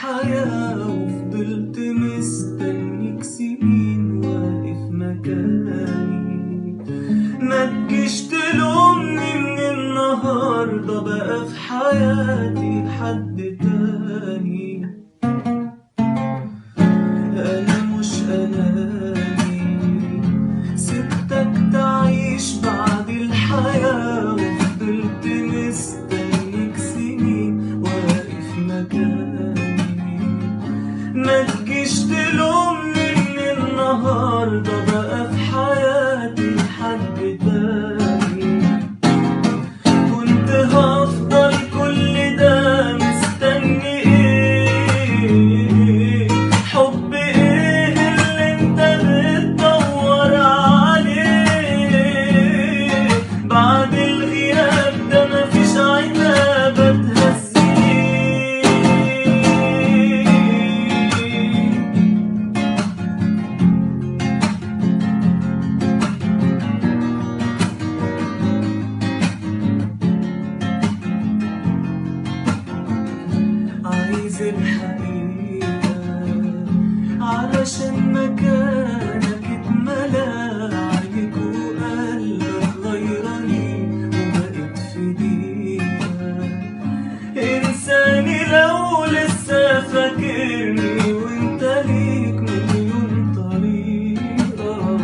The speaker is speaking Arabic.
الحياة وفضلت مستنيك سنين واقف مكاني. ما تجيش تلومني من النهاردة بقى في حياتي حد تاني. أنا مش أناني، سبتك تعيش بعد الحياة وفضلت مستنيك سنين واقف مكاني. ما تجيش تلومني من النهاردة بقى في حياتي حد تاني. كنت هفضل كل ده مستني ايه؟ حب ايه اللي انت بتدور عليه؟ بعد الغياب ده مفيش عتابة تهزيه. عايز الحقيقة علشان مكانك اتملى عليك وقلبك غيرني وبقيت في دقيقة إنساني. لو لسه فاكرني وانت ليك مليون طريقة.